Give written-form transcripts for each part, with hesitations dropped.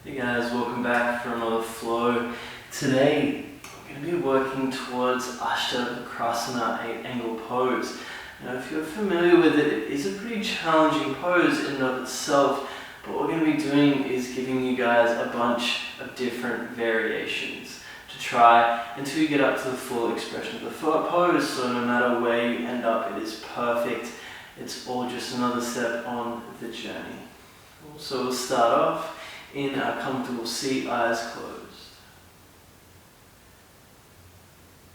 Hey guys, welcome back for another flow. Today we're going to be working towards Astavakrasana 8-angle pose. Now if you're familiar with it, it is a pretty challenging pose in and of itself, but what we're going to be doing is giving you guys a bunch of different variations to try until you get up to the full expression of the pose, so no matter where you end up, it is perfect. It's all just another step on the journey. So we'll start off in a comfortable seat, eyes closed.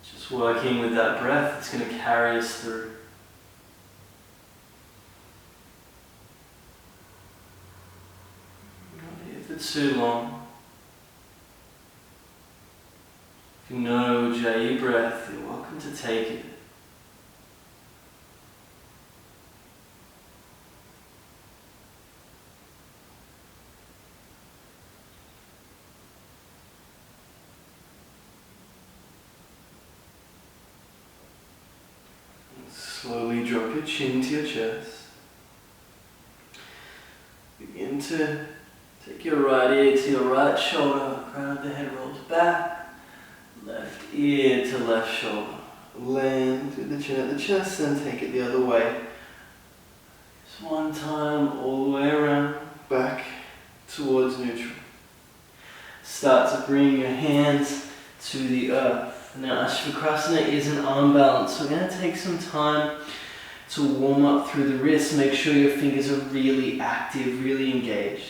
Just working with that breath, it's going to carry us through. Not here for too long. If you know Ujjayi breath, you're welcome to take it. Slowly drop your chin to your chest. Begin to take your right ear to your right shoulder, crown of the head rolls back, left ear to left shoulder. Land through the chin at the chest, then take it the other way. Just one time, all the way around, back towards neutral. Start to bring your hands to the earth. Now Astavakrasana is an arm balance, so we're going to take some time to warm up through the wrists. Make sure your fingers are really active, really engaged.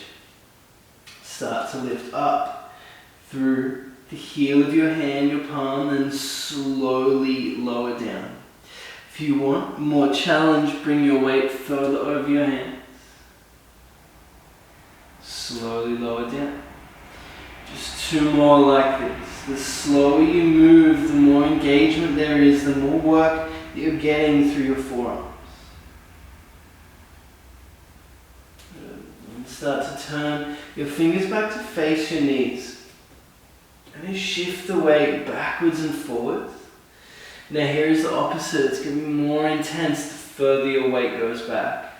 Start to lift up through the heel of your hand, your palm, then slowly lower down. If you want more challenge, bring your weight further over your hands. Slowly lower down. Just two more like this. The slower you move, the more engagement there is, the more work that you're getting through your forearms. And start to turn your fingers back to face your knees. And then shift the weight backwards and forwards. Now here is the opposite. It's going to be more intense the further your weight goes back.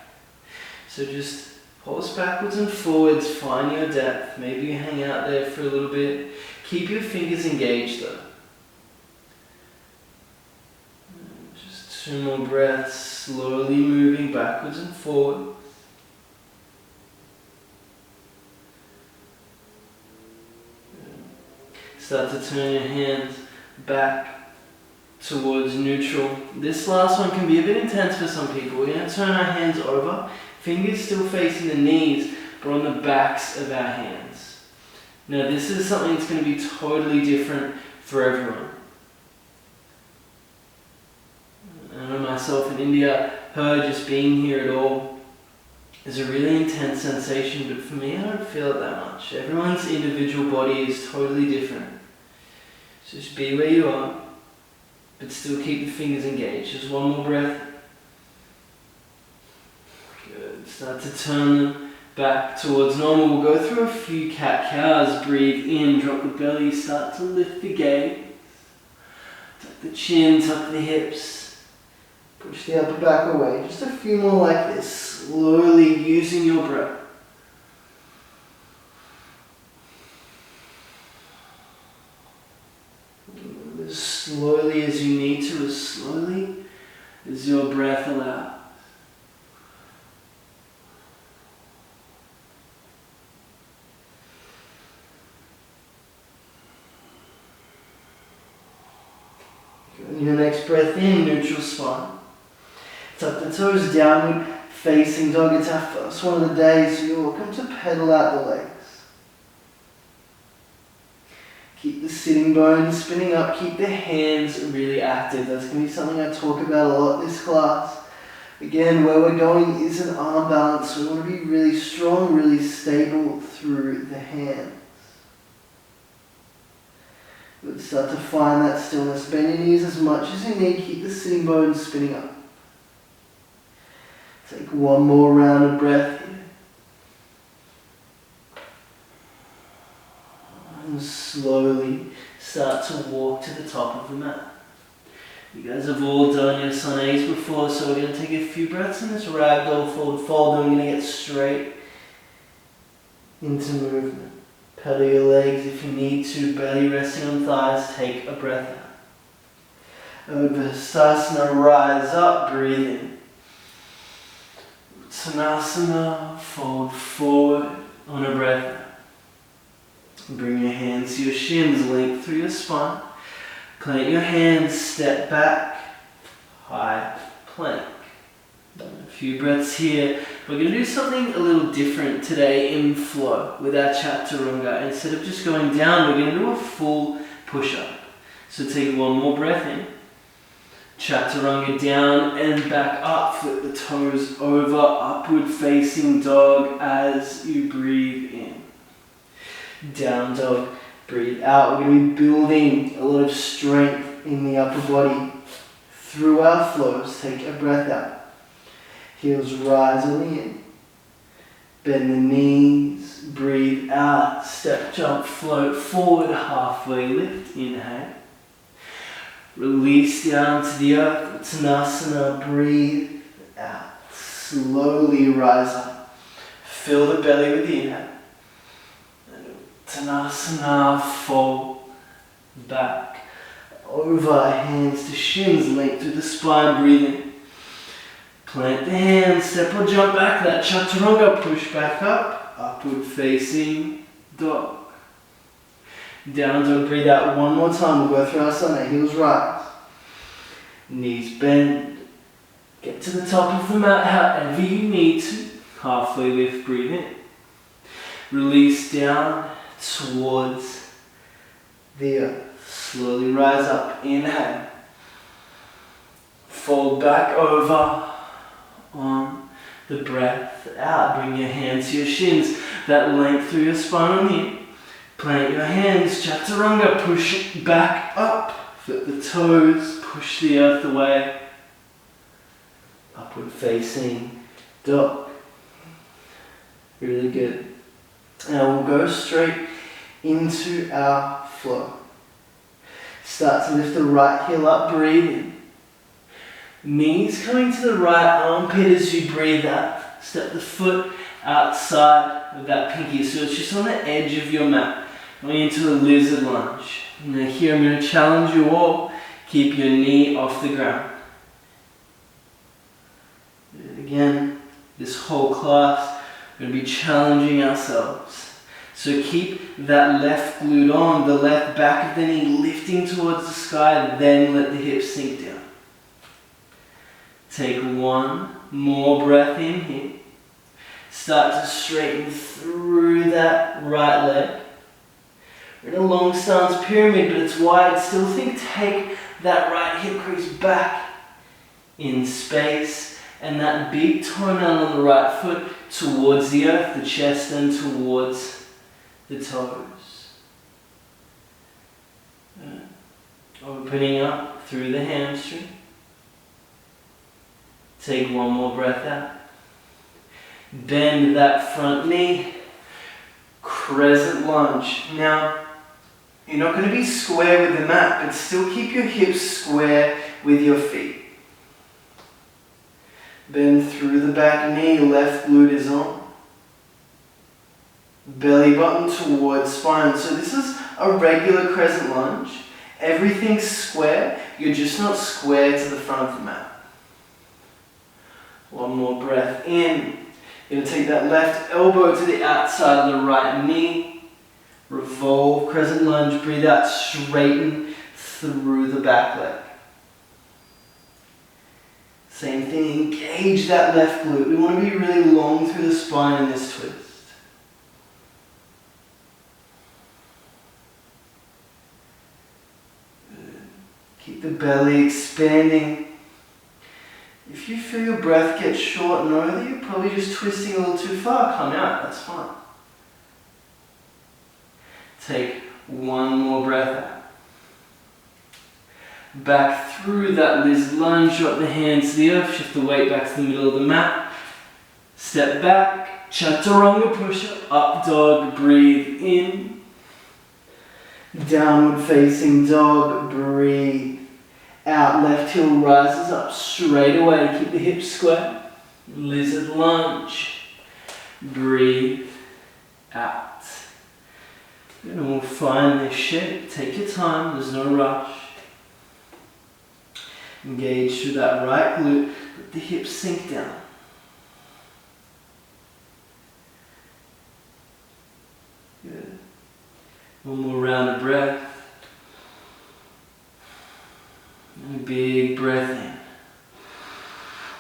So just pulse backwards and forwards, find your depth. Maybe you hang out there for a little bit. Keep your fingers engaged though. Just two more breaths, slowly moving backwards and forwards. Start to turn your hands back towards neutral. This last one can be a bit intense for some people. We're going to turn our hands over, fingers still facing the knees, but on the backs of our hands. Now this is something that's going to be totally different for everyone. I know myself in India, her just being here at all is a really intense sensation, but for me I don't feel it that much. Everyone's individual body is totally different. So just be where you are, but still keep the fingers engaged. Just one more breath. Good. Start to turn them back towards normal. We'll go through a few cat-cows. Breathe in, drop the belly, start to lift the gaze. Tuck the chin, tuck the hips. Push the upper back away. Just a few more like this. Slowly using your breath. As slowly as you need to, as slowly as your breath allows. Your next breath in, neutral spine. Tuck the toes, downward facing dog. It's our first one of the day, so you're welcome to pedal out the legs. Keep the sitting bones spinning up, keep the hands really active. That's going to be something I talk about a lot this class. Again, where we're going is an arm balance, so we want to be really strong, really stable through the hands. But start to find that stillness. Bend your knees as much as you need. Keep the sitting bones spinning up. Take one more round of breath here. And slowly start to walk to the top of the mat. You guys have all done your sun A's before, so we're going to take a few breaths in this ragdoll forward fold, and we're going to get straight into movement. Pedal your legs if you need to, belly resting on thighs, take a breath out. Uttanasana, rise up, breathe in. Uttanasana, fold forward on a breath out. Bring your hands to your shins, length through your spine. Plant your hands, step back, high plank. A few breaths here. We're going to do something a little different today in flow with our chaturanga. Instead of just going down, we're going to do a full push-up. So take one more breath in. Chaturanga down and back up. Flip the toes over, upward facing dog as you breathe in. Down dog, breathe out. We're going to be building a lot of strength in the upper body through our flows. Take a breath out. Heels rise on the in. Bend the knees, breathe out. Step, jump, float forward, halfway lift, inhale. Release down to the earth, Uttanasana, breathe out. Slowly rise up. Fill the belly with the inhale. Uttanasana, fold back. Over, hands to shins, length through the spine, breathe in. Plant the hands, step or jump back, that chaturanga, push back up, upward facing dog. Down dog, breathe out one more time, we'll go through our asana, heels rise. Knees bend, get to the top of the mat however you need to, halfway lift, breathe in. Release down towards the earth, slowly rise up, inhale. Fold back over. On the breath out, bring your hands to your shins, that length through your spine on the in. Plant your hands, chaturanga, push back up, flip the toes, push the earth away, upward facing dog. Really good. Now we'll go straight into our flow. Start to lift the right heel up, breathe in. Knees coming to the right armpit as you breathe out. Step the foot outside of that pinky, so it's just on the edge of your mat. Going into a lizard lunge. Now here I'm going to challenge you all. Keep your knee off the ground. Again, this whole class, we're going to be challenging ourselves. So keep that left glute on, the left back of the knee lifting towards the sky, then let the hips sink down. Take one more breath in here. Start to straighten through that right leg. We're in a long stance pyramid, but it's wide. Still take that right hip crease back in space and that big toenail on the right foot towards the earth, the chest and towards the toes. Opening up through the hamstring. Take one more breath out. Bend that front knee. Crescent lunge. Now, you're not going to be square with the mat, but still keep your hips square with your feet. Bend through the back knee, left glute is on. Belly button towards spine. So this is a regular crescent lunge. Everything's square, you're just not square to the front of the mat. One more breath in. You're going to take that left elbow to the outside of the right knee. Revolve, crescent lunge, breathe out, straighten through the back leg. Same thing, engage that left glute. We want to be really long through the spine in this twist. Keep the belly expanding. If you feel your breath get short, know that you're probably just twisting a little too far. Come out, that's fine. Take one more breath out. Back through that lizard lunge, drop the hands to the earth, shift the weight back to the middle of the mat. Step back, chaturanga push-up, up dog, breathe in. Downward facing dog, breathe out. Left heel rises up straight away, keep the hips square. Lizard lunge, breathe out. And we'll find this shape. Take your time, there's no rush. Engage through that right glute, let the hips sink down. Good. One more round of breath. And a big breath in.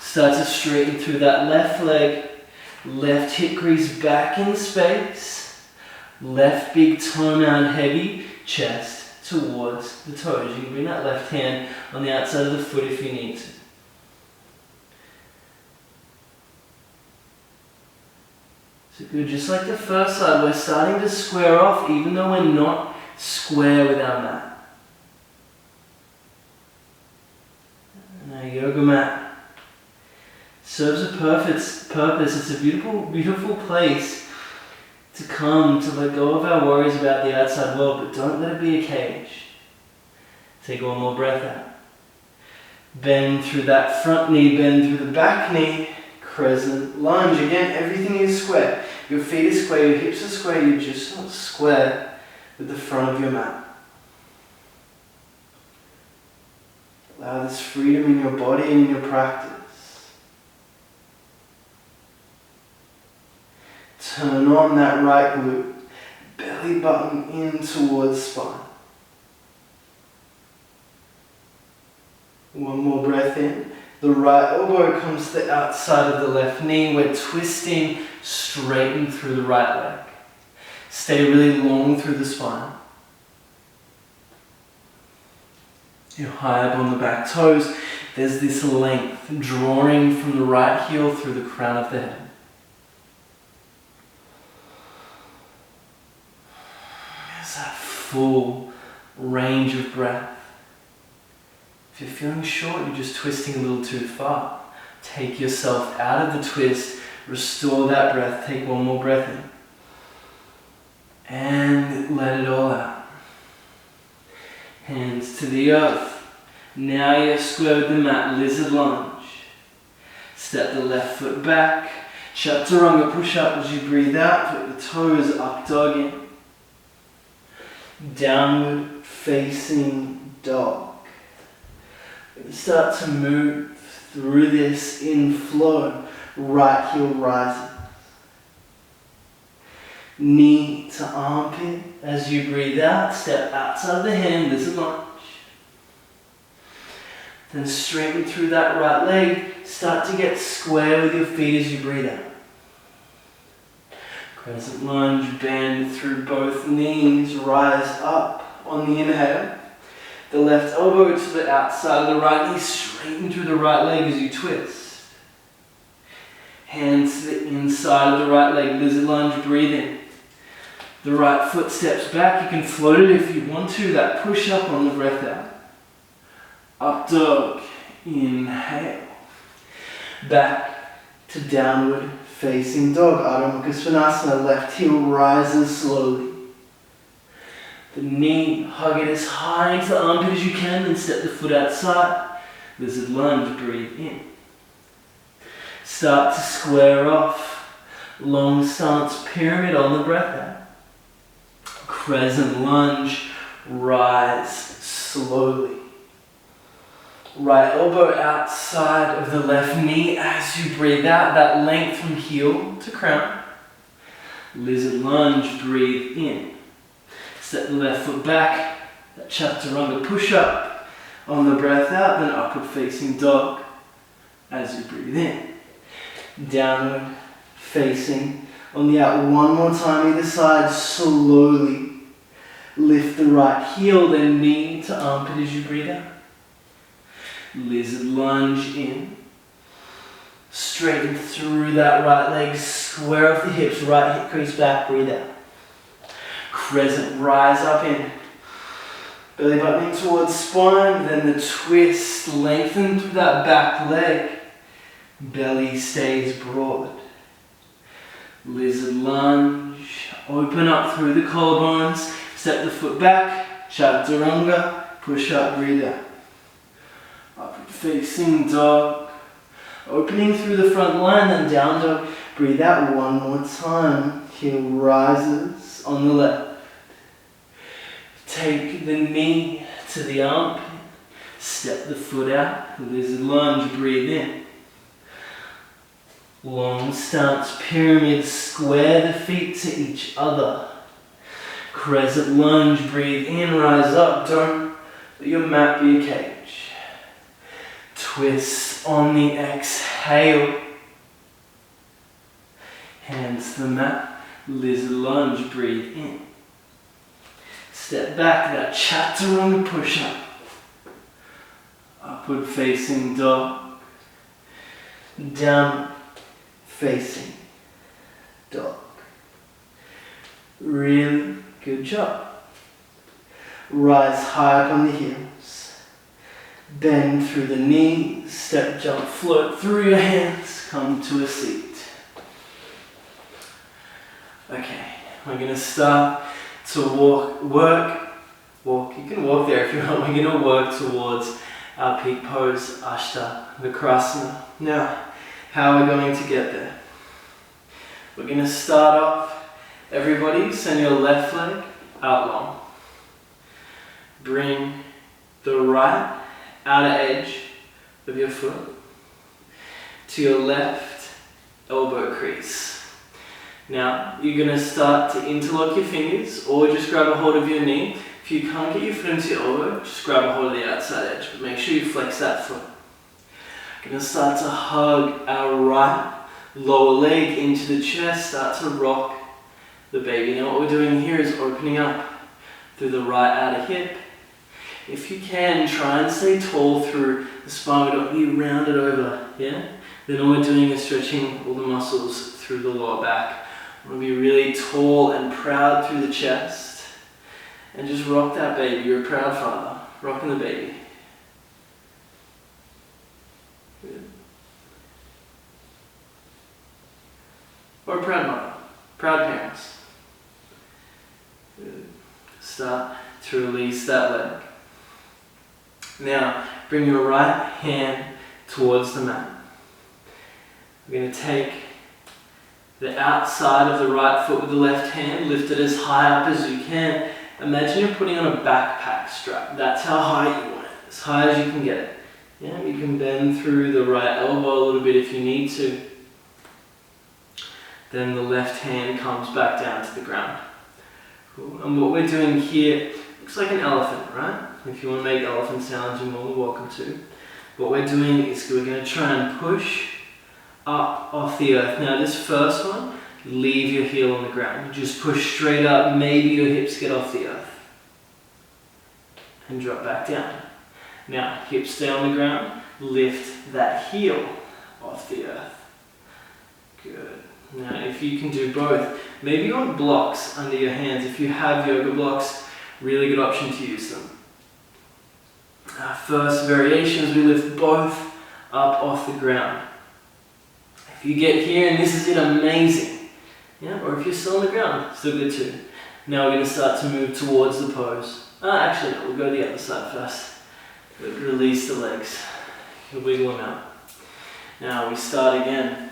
Start to straighten through that left leg. Left hip crease back in space. Left big toe mound heavy. Chest towards the toes. You can bring that left hand on the outside of the foot if you need to. So good, just like the first side, we're starting to square off even though we're not square with our mat. And our yoga mat serves a purpose. It's a beautiful, beautiful place to come to let go of our worries about the outside world, but don't let it be a cage. Take one more breath out. Bend through that front knee, bend through the back knee, crescent lunge. Again, everything is square. Your feet are square, your hips are square, you're just not square with the front of your mat. Allow this freedom in your body and in your practice. Turn on that right glute, belly button in towards spine. One more breath in. The right elbow comes to the outside of the left knee. We're twisting, straighten through the right leg. Stay really long through the spine. You're high up on the back toes. There's this length drawing from the right heel through the crown of the head. There's that full range of breath. If you're feeling short, you're just twisting a little too far. Take yourself out of the twist, restore that breath, take one more breath in. And let it all out. Hands to the earth. Now you're square with the mat, lizard lunge. Step the left foot back. Chaturanga, push up as you breathe out, put the toes up dog in. Downward facing dog. Start to move through this in flow. Right heel rises. Knee to armpit. As you breathe out, step outside of the hand, lizard lunge. Then straighten through that right leg. Start to get square with your feet as you breathe out. Crescent lunge, bend through both knees, rise up on the inhale. The left elbow to the outside of the right knee, straighten through the right leg as you twist. Hands to the inside of the right leg, lizard lunge, breathe in. The right foot steps back, you can float it if you want to, that push up on the breath out. Up dog, inhale. Back to downward facing dog, Astavakrasana, left heel rises slowly. The knee, hug it as high into the armpit as you can, then step the foot outside. Lizard lunge, breathe in. Start to square off. Long stance pyramid on the breath out. Crescent lunge, rise slowly. Right elbow outside of the left knee as you breathe out, that length from heel to crown. Lizard lunge, breathe in. Step the left foot back, that chaturanga push up on the breath out, then upward facing dog as you breathe in. Downward facing on the out, one more time either side, slowly. Lift the right heel, then knee to armpit as you breathe out. Lizard lunge in. Straighten through that right leg, square off the hips, right hip crease back, breathe out. Crescent, rise up in. Belly button in towards spine, then the twist, lengthen through that back leg. Belly stays broad. Lizard lunge, open up through the collarbones, step the foot back, chaturanga, push up, breathe out. Upward facing dog, opening through the front line, then down dog, breathe out one more time, heel rises on the left. Take the knee to the armpit. Step the foot out. Lizard lunge. Breathe in. Long stance pyramid. Square the feet to each other. Crescent lunge. Breathe in. Rise up. Don't let your mat be a cage. Twist on the exhale. Hands to the mat. Lizard lunge. Breathe in. Step back. That chaturanga push-up. Upward facing dog. Down facing dog. Really good job. Rise high up on the heels. Bend through the knees. Step, jump, float through your hands. Come to a seat. Okay, we're going to start to walk. You can walk there if you want. We're going to work towards our peak pose, Astavakrasana. Now, how are we going to get there? We're going to start off, everybody, send your left leg out long. Bring the right outer edge of your foot to your left elbow crease. Now, you're going to start to interlock your fingers or just grab a hold of your knee. If you can't get your foot into your elbow, just grab a hold of the outside edge, but make sure you flex that foot. We're going to start to hug our right lower leg into the chest, start to rock the baby. Now what we're doing here is opening up through the right outer hip. If you can, try and stay tall through the spine. We don't need to round it over, yeah? Then all we're doing is stretching all the muscles through the lower back. We want to be really tall and proud through the chest. And just rock that baby. You're a proud father. Rocking the baby. Good. Or a proud mother. Proud parents. Good. Start to release that leg. Now, bring your right hand towards the mat. We're going to take the outside of the right foot with the left hand, lift it as high up as you can. Imagine you're putting on a backpack strap. That's how high you want it, as high as you can get it. Yeah, you can bend through the right elbow a little bit if you need to. Then the left hand comes back down to the ground. Cool. And what we're doing here looks like an elephant, right? If you want to make elephant sounds, you're more than welcome to. What we're doing is we're going to try and push up off the earth. Now this first one, leave your heel on the ground. Just push straight up, maybe your hips get off the earth. And drop back down. Now, hips stay on the ground, lift that heel off the earth. Good. Now, if you can do both, maybe you want blocks under your hands. If you have yoga blocks, really good option to use them. Our first variation is we lift both up off the ground. If you get here and this is it, amazing. Yeah, or if you're still on the ground, still good too. Now we're going to start to move towards the pose. Actually, no, we'll go the other side first. Release the legs. You wiggle them out. Now we start again.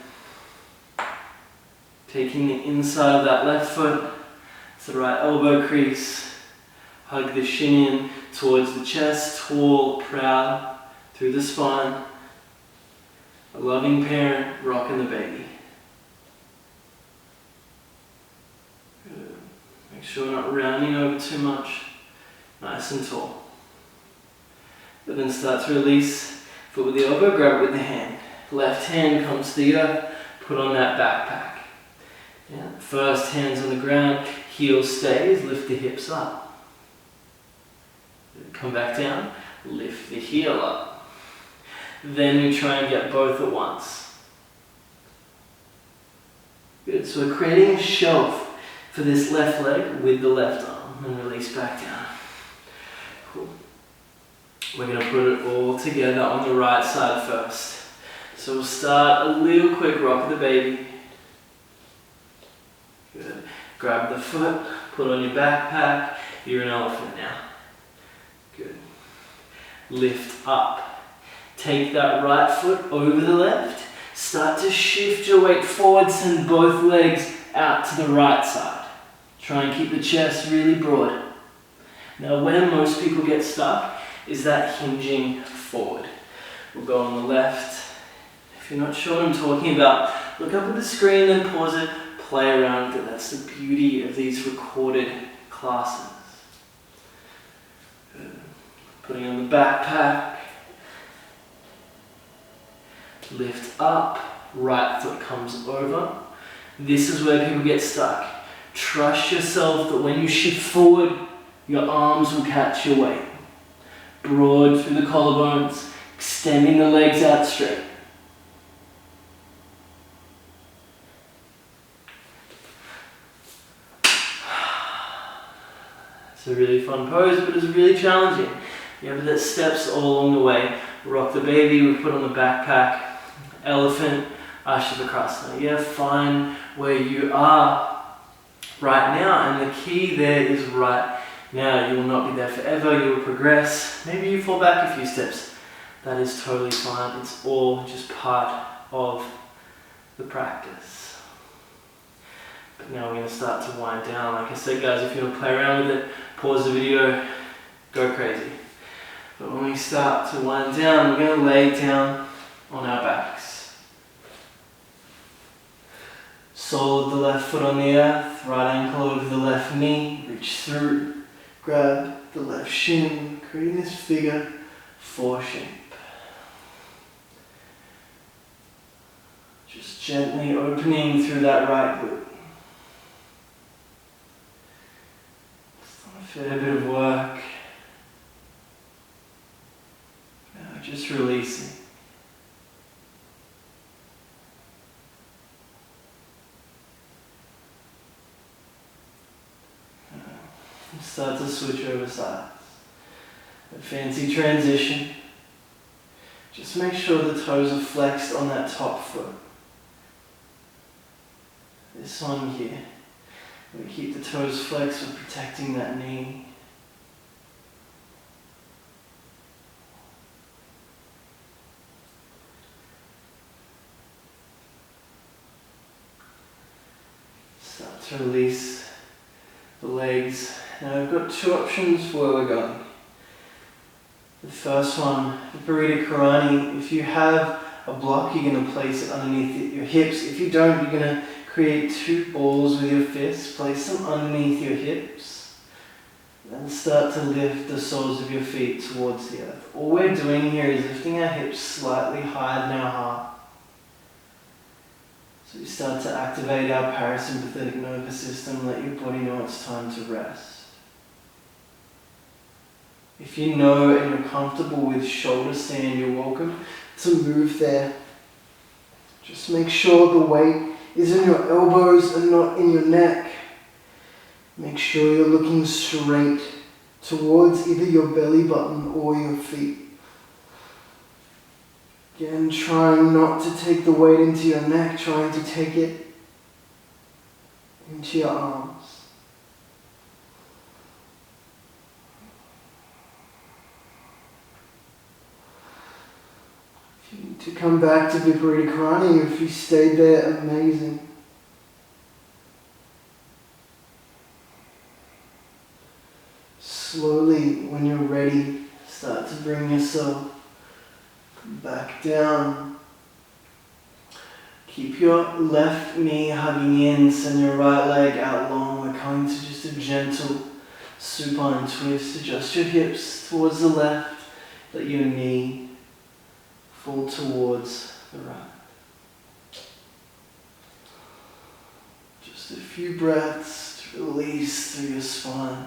Taking the inside of that left foot to the right elbow crease. Hug the shin in towards the chest, tall, proud, through the spine. A loving parent rocking the baby. Good. Make sure we're not rounding over too much. Nice and tall. But then start to release. Foot with the elbow, grab it with the hand. Left hand comes to the earth, put on that backpack. Yeah. First hand's on the ground, heel stays, lift the hips up. Come back down, lift the heel up. Then we try and get both at once. Good, so we're creating a shelf for this left leg with the left arm and release back down. Cool. We're going to put it all together on the right side first. So we'll start a little quick rock of the baby. Good. Grab the foot, put on your backpack. You're an elephant now. Good. Lift up. Take that right foot over the left. Start to shift your weight forward, send both legs out to the right side. Try and keep the chest really broad. Now where most people get stuck is that hinging forward. We'll go on the left. If you're not sure what I'm talking about, look up at the screen and pause it, play around with it. That's the beauty of these recorded classes. Good. Putting on the backpack. Lift up, right foot comes over. This is where people get stuck. Trust yourself that when you shift forward, your arms will catch your weight. Broad through the collarbones, extending the legs out straight. It's a really fun pose, but it's really challenging. You have the steps all along the way. Rock the baby, we put on the backpack, elephant, Astavakrasana. Yeah, find where you are right now, and the key there is right now. You will not be there forever, you will progress. Maybe you fall back a few steps. That is totally fine. It's all just part of the practice. But now we're going to start to wind down. Like I said, guys, if you want to play around with it, pause the video, go crazy. But when we start to wind down, we're going to lay down on our backs. Sole of the left foot on the earth, right ankle over the left knee, reach through, grab the left shin, creating this figure four shape. Just gently opening through that right glute. A fair bit of work. Now just releasing. Start to switch over sides. A fancy transition. Just make sure the toes are flexed on that top foot. This one here. We keep the toes flexed, we're protecting that knee. Start to release the legs. Now we've got two options for where we're going. The first one, the Burrito Karani. If you have a block, you're going to place it underneath your hips. If you don't, you're going to create two balls with your fists. Place them underneath your hips. Then start to lift the soles of your feet towards the earth. All we're doing here is lifting our hips slightly higher than our heart. So we start to activate our parasympathetic nervous system, let your body know it's time to rest. If you know and you're comfortable with shoulder stand, you're welcome to move there. Just make sure the weight is in your elbows and not in your neck. Make sure you're looking straight towards either your belly button or your feet. Again, trying not to take the weight into your neck, trying to take it into your arms. If you need to come back to Viparita Karani, if you stayed there, amazing. Slowly, when you're ready, start to bring yourself back down. Keep your left knee hugging in, send your right leg out long. We're coming to just a gentle supine twist. Adjust your hips towards the left. Let your knee fall towards the right. Just a few breaths to release through your spine.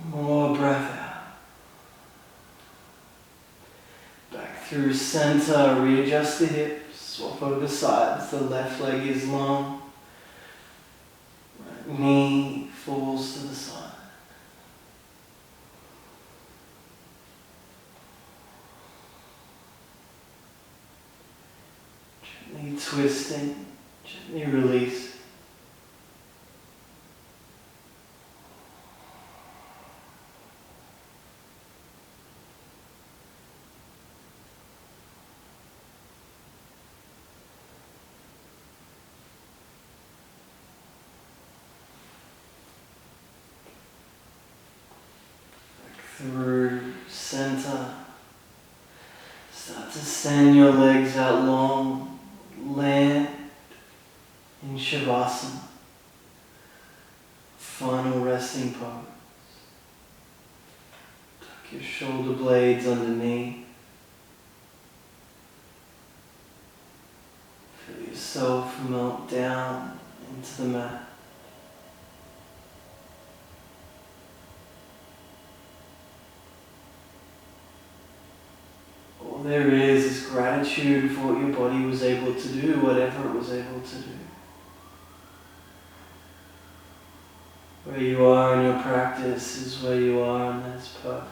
More breath out. Back through center, readjust the hips, swap over sides. The left leg is long. Right knee falls to the side. Gently twisting, gently release. through center. Start to send your legs out long. Land in Shavasana. Final resting pose. Tuck your shoulder blades underneath. Feel yourself melt down into the mat. All there is gratitude for what your body was able to do, whatever it was able to do. Where you are in your practice is where you are, and that's perfect.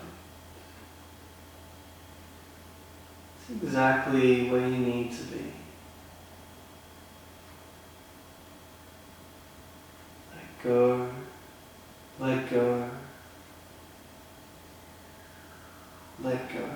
It's exactly where you need to be. Let go, let go, let go.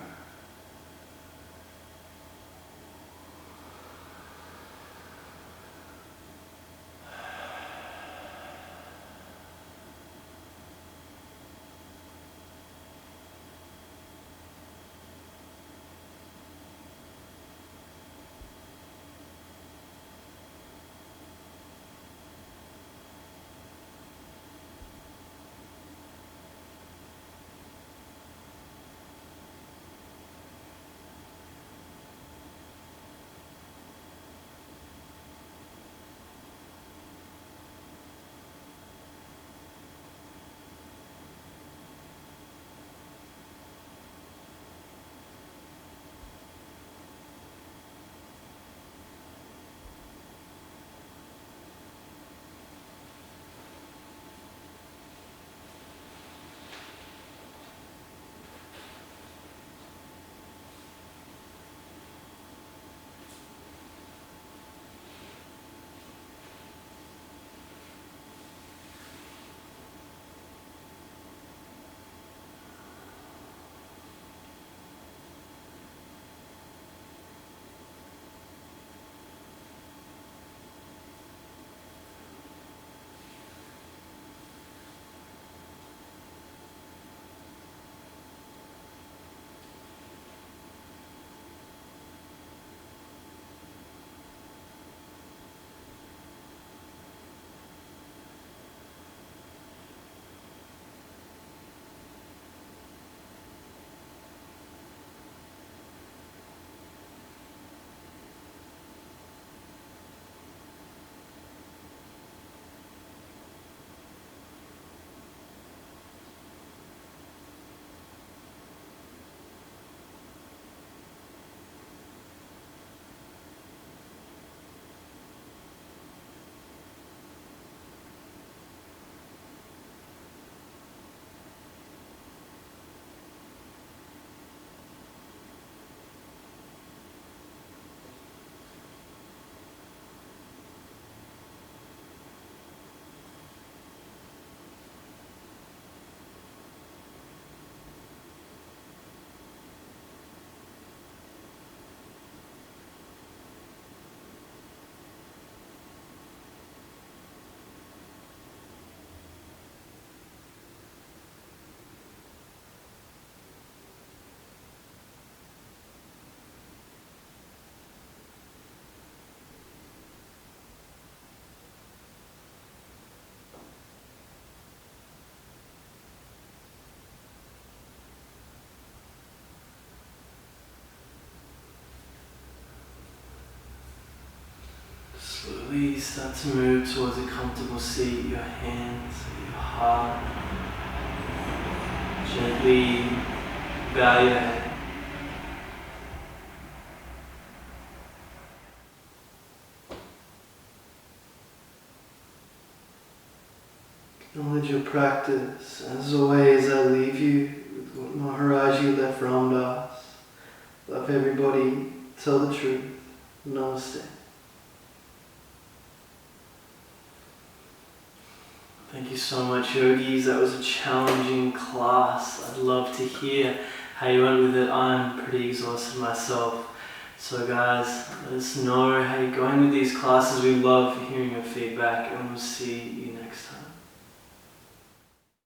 Slowly start to move towards a comfortable seat, your hands, your heart. Gently bow your head. Acknowledge your practice. As always, I leave you with what Maharaji left Ram Das. Love everybody, tell the truth. Namaste. Thank you so much, yogis. That was a challenging class. I'd love to hear how you went with it. I'm pretty exhausted myself. So guys, let us know how you're going with these classes. We love hearing your feedback, and we'll see you next time.